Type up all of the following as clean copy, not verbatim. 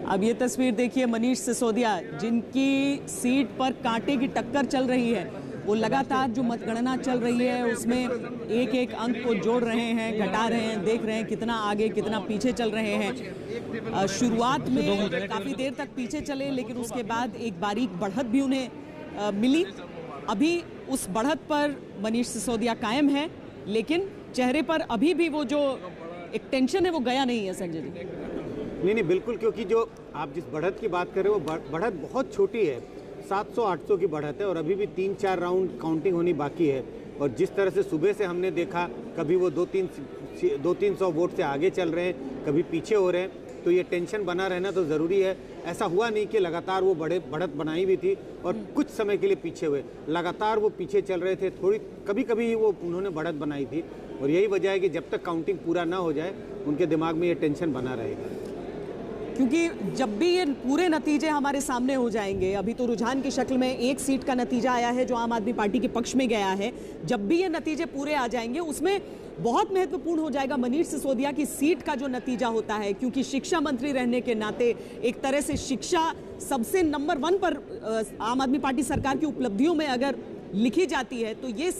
अब ये तस्वीर देखिए, मनीष सिसोदिया जिनकी सीट पर कांटे की टक्कर चल रही है, वो लगातार जो मतगणना चल रही है उसमें एक एक अंक को जोड़ रहे हैं, घटा रहे हैं, देख रहे हैं कितना आगे कितना पीछे चल रहे हैं। शुरुआत में काफ़ी देर तक पीछे चले, लेकिन उसके बाद एक बारीक बढ़त भी उन्हें मिली। अभी उस बढ़त पर मनीष सिसोदिया कायम है, लेकिन चेहरे पर अभी भी वो जो एक टेंशन है वो गया नहीं है संजय जी। नहीं बिल्कुल, क्योंकि जो आप जिस बढ़त की बात कर रहे हो वो बढ़त बहुत छोटी है, 700-800 की बढ़त है और अभी भी 3-4 राउंड काउंटिंग होनी बाकी है। और जिस तरह से सुबह से हमने देखा, कभी वो 200-300 वोट से आगे चल रहे हैं, कभी पीछे हो रहे हैं, तो ये टेंशन बना रहना तो ज़रूरी है। ऐसा हुआ नहीं कि लगातार वो बढ़त बनाई भी थी और कुछ समय के लिए पीछे हुए, लगातार वो पीछे चल रहे थे। थोड़ी कभी कभी वो उन्होंने बढ़त बनाई थी और यही वजह है कि जब तक काउंटिंग पूरा ना हो जाए उनके दिमाग में ये टेंशन बना रहेगा। क्योंकि जब भी ये पूरे नतीजे हमारे सामने हो जाएंगे, अभी तो रुझान की शक्ल में एक सीट का नतीजा आया है जो आम आदमी पार्टी के पक्ष में गया है, जब भी ये नतीजे पूरे आ जाएंगे उसमें बहुत महत्वपूर्ण हो जाएगा मनीष सिसोदिया की सीट का जो नतीजा होता है। क्योंकि शिक्षा मंत्री रहने के नाते एक तरह से शिक्षा सबसे नंबर 1 पर आम आदमी पार्टी सरकार की उपलब्धियों में अगर लिखी जाती है तो ये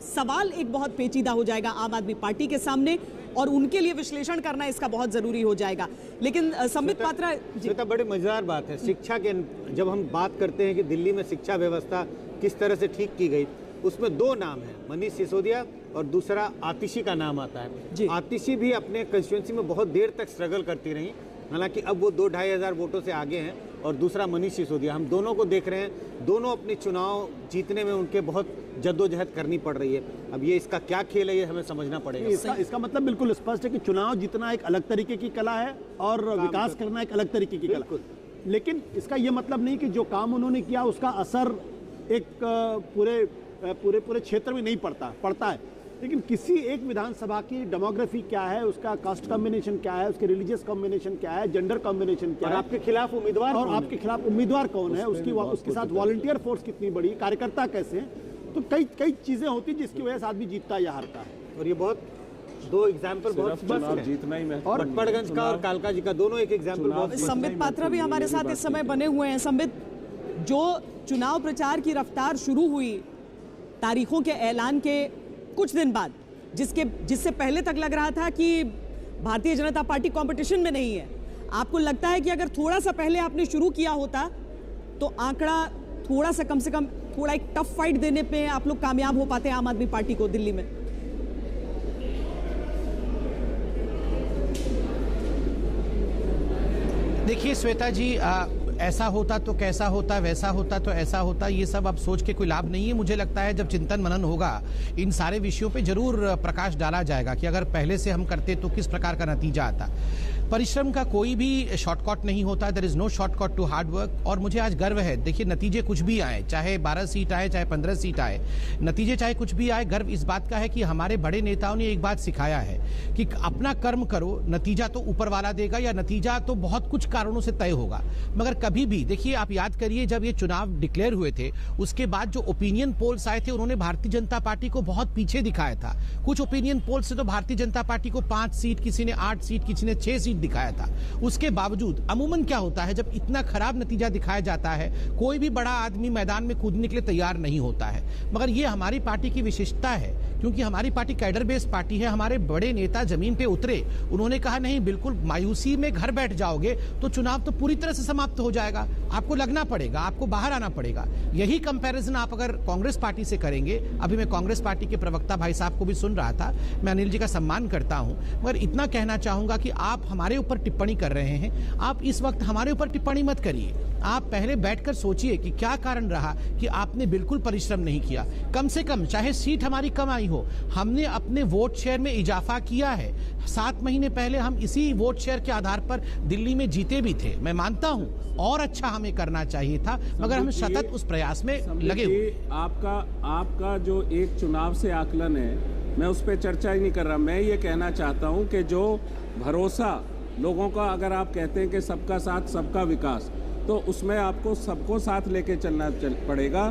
सवाल एक बहुत पेचीदा हो जाएगा आम आदमी पार्टी के सामने और उनके लिए विश्लेषण करना इसका बहुत जरूरी हो जाएगा। लेकिन संबित पात्रा जी, तो बड़ी मजेदार बात है, शिक्षा के जब हम बात करते हैं कि दिल्ली में शिक्षा व्यवस्था किस तरह से ठीक की गई, उसमें 2 नाम है, मनीष सिसोदिया और दूसरा आतिशी का नाम आता है। आतिशी भी अपने कंस्टिट्यूंसी में बहुत देर तक स्ट्रगल करती रही, हालांकि अब वो 2-2.5 हज़ार वोटों से आगे हैं। और दूसरा मनीष सिसोदिया, हम दोनों को देख रहे हैं, दोनों अपने चुनाव जीतने में उनके बहुत जद्दोजहद करनी पड़ रही है। अब ये इसका क्या खेल है ये हमें समझना पड़ेगा। इसका मतलब बिल्कुल स्पष्ट है कि चुनाव जीतना एक अलग तरीके की कला है और विकास करना एक अलग तरीके की कला। लेकिन इसका ये मतलब नहीं कि जो काम उन्होंने किया उसका असर एक पूरे क्षेत्र में नहीं पड़ता है। लेकिन किसी एक विधानसभा की डेमोग्राफी क्या है, उसका कास्ट कॉम्बिनेशन क्या है, उसके रिलीजियस कॉम्बिनेशन क्या है, जेंडर कॉम्बिनेशन क्या है, आपके खिलाफ उम्मीदवार और आपके खिलाफ उम्मीदवार कौन है, उसके साथ वॉलंटियर फोर्स कितनी बड़ी, कार्यकर्ता कैसे हैं, तो कई चीजें होती हैं जिसकी वजह से आदमी जीतता या हारता है। और ये बहुत 2 एग्जाम्पल बहुत स्पष्ट जीतना ही और पटपड़गंज का और कालका जी का दोनों एक एग्जाम्पल बहुत। संबित पात्रा भी हमारे साथ इस समय बने हुए हैं। संबित, जो चुनाव प्रचार की रफ्तार शुरू हुई तारीखों के ऐलान के कुछ दिन बाद, जिससे पहले तक लग रहा था कि भारतीय जनता पार्टी कंपटीशन में नहीं है, आपको लगता है कि अगर थोड़ा सा पहले आपने शुरू किया होता तो आंकड़ा थोड़ा सा कम से कम थोड़ा एक टफ फाइट देने पे आप लोग कामयाब हो पाते आम आदमी पार्टी को दिल्ली में? देखिए श्वेता जी, ऐसा होता तो कैसा होता, वैसा होता तो ऐसा होता, ये सब अब सोच के कोई लाभ नहीं है। मुझे लगता है जब चिंतन मनन होगा इन सारे विषयों पे जरूर प्रकाश डाला जाएगा कि अगर पहले से हम करते तो किस प्रकार का नतीजा आता। परिश्रम का कोई भी शॉर्टकट नहीं होता, there is no shortcut to hard work. और मुझे आज गर्व है, देखिए नतीजे कुछ भी आए, चाहे 12 सीट आए चाहे 15 सीट आए, नतीजे चाहे कुछ भी आए, गर्व इस बात का है कि हमारे बड़े नेताओं ने एक बात सिखाया है कि अपना कर्म करो, नतीजा तो ऊपर वाला देगा, या नतीजा तो बहुत कुछ कारणों से तय होगा। मगर कभी भी देखिए, आप याद करिए जब ये चुनाव डिक्लेयर हुए थे उसके बाद जो ओपिनियन पोल्स आए थे उन्होंने भारतीय जनता पार्टी को बहुत पीछे दिखाया था। कुछ ओपिनियन पोल्स से तो भारतीय जनता पार्टी को 5 सीट, किसी ने 8 सीट, किसी ने 6 सीट दिखाया था। उसके बावजूद अमूमन क्या होता है, जब इतना खराब नतीजा दिखाया जाता है कोई भी बड़ा आदमी मैदान में कूदने के लिए तैयार नहीं होता है। मगर ये हमारी पार्टी की विशेषता है, क्योंकि हमारी पार्टी कैडर बेस्ड पार्टी है। हमारे बड़े नेता जमीन पे उतरे, उन्होंने कहा नहीं, बिल्कुल मायूसी में घर बैठ जाओगे तो चुनाव तो पूरी तरह से समाप्त हो जाएगा, आपको लगना पड़ेगा, आपको बाहर आना पड़ेगा। यही कंपैरिजन आप अगर कांग्रेस पार्टी से करेंगे, अभी मैं कांग्रेस पार्टी के प्रवक्ता भाई साहब को भी सुन रहा था, मैं अनिल जी का सम्मान करता हूं, मगर इतना कहना चाहूंगा कि आप हमारे ऊपर टिप्पणी कर रहे हैं, आप इस वक्त हमारे ऊपर टिप्पणी मत करिए। आप पहले बैठकर सोचिए कि क्या कारण रहा कि आपने बिल्कुल परिश्रम नहीं किया। कम से कम चाहे सीट हमारी कम आई हो, हमने अपने वोट शेयर में इजाफा किया है। 7 महीने पहले हम इसी वोट शेयर के आधार पर दिल्ली में जीते भी थे। मैं मानता हूं और अच्छा हमें करना चाहिए था, मगर हम सतत उस प्रयास में लगे हुए। आपका जो एक चुनाव से आकलन है, मैं उस पर चर्चा ही नहीं कर रहा। मैं ये कहना चाहता हूं कि जो भरोसा लोगों का, अगर आप कहते हैं कि सबका साथ सबका विकास, तो उसमें आपको सबको साथ लेके चलना पड़ेगा।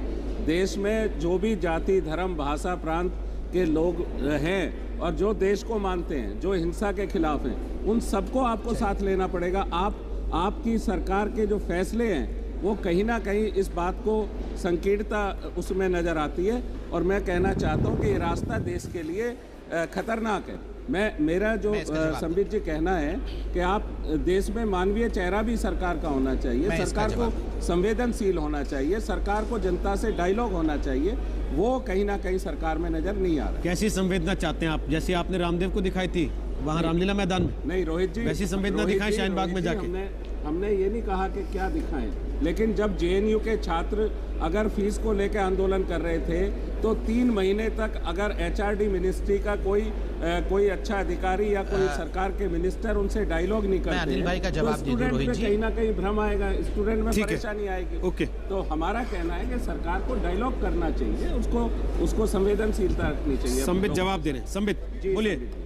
देश में जो भी जाति, धर्म, भाषा, प्रांत के लोग हैं और जो देश को मानते हैं, जो हिंसा के खिलाफ हैं, उन सबको आपको साथ लेना पड़ेगा। आपकी सरकार के जो फैसले हैं वो कहीं ना कहीं इस बात को संकीर्णता उसमें नज़र आती है। और मैं कहना चाहता हूँ कि ये रास्ता देश के लिए खतरनाक है। मेरा जो संबित जी कहना है कि आप देश में मानवीय चेहरा भी सरकार का होना चाहिए, सरकार को संवेदनशील होना चाहिए, सरकार को जनता से डायलॉग होना चाहिए, वो कहीं ना कहीं सरकार में नजर नहीं आ रहा। कैसी संवेदना चाहते हैं आप? जैसे आपने रामदेव को दिखाई थी वहाँ रामलीला मैदान में? नहीं रोहित जी, वैसी संवेदना दिखाएं शाहीन बाग में जाके। हमने ये नहीं कहा कि क्या दिखाएं, लेकिन जब जेएनयू के छात्र अगर फीस को लेकर आंदोलन कर रहे थे तो 3 महीने तक अगर एचआरडी मिनिस्ट्री का कोई अच्छा अधिकारी या कोई सरकार के मिनिस्टर उनसे डायलॉग नहीं करते, अनिल भाई का जवाब तो स्टूडेंट में कहीं ना कहीं भ्रम आएगा, स्टूडेंट में परेशानी आएगी। ओके, तो हमारा कहना है कि सरकार को डायलॉग करना चाहिए, उसको संवेदनशीलता रखनी चाहिए। संबित जवाब दे रहे हैं। संबित बोलिए।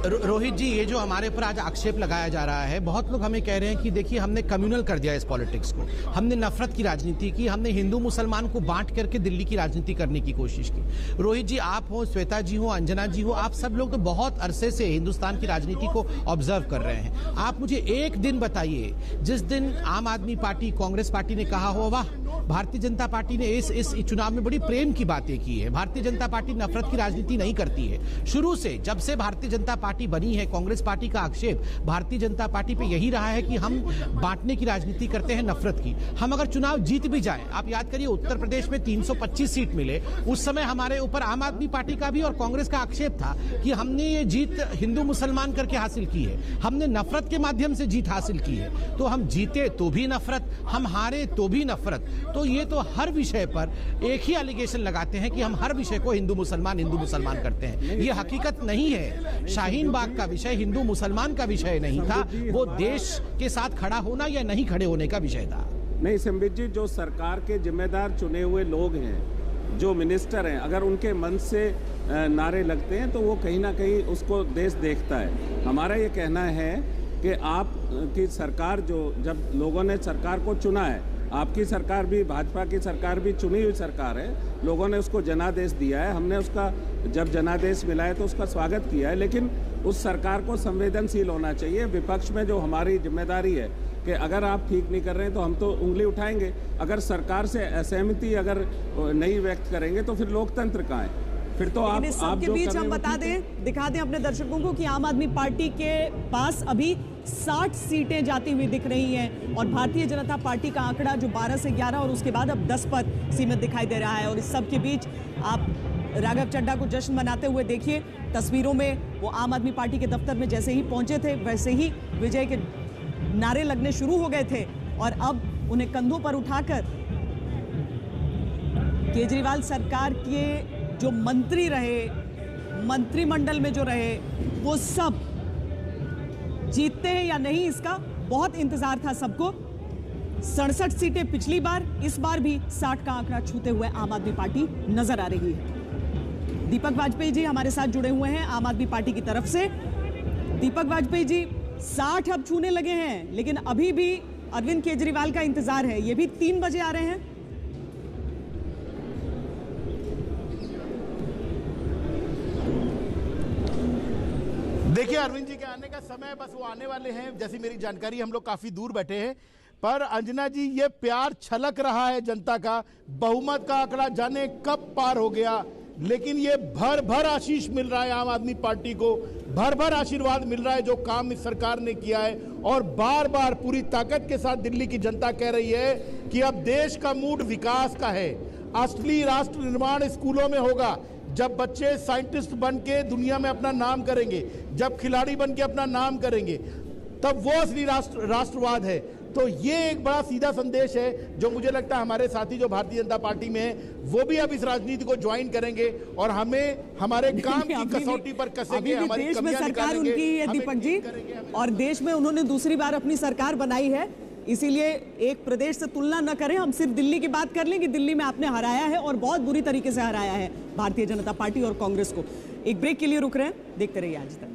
रोहित जी, ये जो हमारे ऊपर आज आक्षेप लगाया जा रहा है, बहुत लोग हमें कह रहे हैं कि देखिए हमने कम्युनल कर दिया इस पॉलिटिक्स को, हमने नफरत की राजनीति की, हमने हिंदू मुसलमान को बांट करके दिल्ली की राजनीति करने की कोशिश की। रोहित जी, आप हो, श्वेता जी हो, अंजना जी हो, आप सब लोग तो बहुत अरसे से हिंदुस्तान की राजनीति को ऑब्जर्व कर रहे हैं। आप मुझे एक दिन बताइए जिस दिन आम आदमी पार्टी, कांग्रेस पार्टी ने कहा हो वाह भारतीय जनता पार्टी ने इस चुनाव में बड़ी प्रेम की बातें की है, भारतीय जनता पार्टी नफरत की राजनीति नहीं करती है। शुरू से जब से भारतीय जनता पार्टी बनी है, कांग्रेस पार्टी का आक्षेप भारतीय जनता पार्टी पे यही रहा है कि हम बांटने की राजनीति करते हैं, नफरत की। हम अगर चुनाव जीत भी जाएं, आप याद करिए उत्तर प्रदेश में 325 सीट मिले, उस समय हमारे ऊपर आम आदमी पार्टी का भी और कांग्रेस का आक्षेप था कि हमने ये जीत हिंदू मुसलमान करके हासिल की है, हमने नफरत के माध्यम से जीत हासिल की है। तो हम जीते तो भी नफरत, हम हारे तो भी नफरत। तो ये तो हर विषय पर एक ही एलिगेशन लगाते हैं कि हम हर विषय को हिंदू मुसलमान करते हैं। ये हकीकत नहीं है। शाहीन बाग का विषय हिंदू मुसलमान का विषय नहीं था, वो देश के साथ खड़ा होना या नहीं खड़े होने का विषय था। नहीं संबित जी, जो सरकार के जिम्मेदार चुने हुए लोग हैं, जो मिनिस्टर हैं, अगर उनके मन से नारे लगते हैं तो वो कहीं ना कहीं उसको देश देखता है। हमारा ये कहना है कि आप की सरकार, जो जब लोगों ने सरकार को चुना है, आपकी सरकार भी, भाजपा की सरकार भी चुनी हुई सरकार है, लोगों ने उसको जनादेश दिया है, हमने उसका जब जनादेश मिला है तो उसका स्वागत किया है, लेकिन उस सरकार को संवेदनशील होना चाहिए। विपक्ष में जो हमारी जिम्मेदारी है कि अगर आप ठीक नहीं कर रहे हैं तो हम तो उंगली उठाएंगे, अगर सरकार से असहमति अगर नहीं व्यक्त करेंगे तो फिर लोकतंत्र कहाँ है? फिर तो आप सबके बीच हम बता दें, दिखा दें अपने दर्शकों को कि आम आदमी पार्टी के पास अभी 60 सीटें जाती हुई दिख रही हैं और भारतीय जनता पार्टी का आंकड़ा जो 12 से 11 और उसके बाद अब 10 पर सीमित दिखाई दे रहा है। और इस सब के बीच आप राघव चड्ढा को जश्न मनाते हुए देखिए तस्वीरों में। वो आम आदमी पार्टी के दफ्तर में जैसे ही पहुंचे थे वैसे ही विजय के नारे लगने शुरू हो गए थे और अब उन्हें कंधों पर उठाकर केजरीवाल सरकार के जो मंत्री रहे, मंत्रिमंडल में जो रहे, वो सब जीतते हैं या नहीं, इसका बहुत इंतजार था सबको। 67 सीटें पिछली बार, इस बार भी 60 का आंकड़ा छूते हुए आम आदमी पार्टी नजर आ रही है। दीपक वाजपेयी जी हमारे साथ जुड़े हुए हैं आम आदमी पार्टी की तरफ से। दीपक वाजपेयी जी, 60 अब छूने लगे हैं, लेकिन अभी भी अरविंद केजरीवाल का इंतजार है, ये भी 3 बजे आ रहे हैं। देखिए अरविंद जी के आने का समय, बस वो आने वाले हैं। जैसी मेरी जानकारी, हम लोग काफी दूर बैठे हैं, पर अंजना जी ये प्यार छलक रहा है जनता का। बहुमत का आंकड़ा जाने कब पार हो गया, लेकिन ये भर भर आशीष मिल रहा है आम आदमी पार्टी को, भर भर आशीर्वाद मिल रहा है जो काम इस सरकार ने किया है। और बार बार पूरी ताकत के साथ दिल्ली की जनता कह रही है कि अब देश का मूड विकास का है। असली राष्ट्र निर्माण स्कूलों में होगा, जब बच्चे साइंटिस्ट बन के दुनिया में अपना नाम करेंगे, जब खिलाड़ी बन के अपना नाम करेंगे, तब वो असली राष्ट्रवाद है। तो ये एक बड़ा सीधा संदेश है जो मुझे लगता है हमारे साथी जो भारतीय जनता पार्टी में है वो भी अब इस राजनीति को ज्वाइन करेंगे और हमें हमारे काम की कसौटी पर कसेंगे। हमारी देश में सरकार उनकी है दीपक जी, और देश में उन्होंने दूसरी बार अपनी सरकार बनाई है, इसीलिए एक प्रदेश से तुलना न करें। हम सिर्फ दिल्ली की बात कर लें कि दिल्ली में आपने हराया है और बहुत बुरी तरीके से हराया है भारतीय जनता पार्टी और कांग्रेस को। एक ब्रेक के लिए रुक रहे हैं, देखते रहिए आज तक।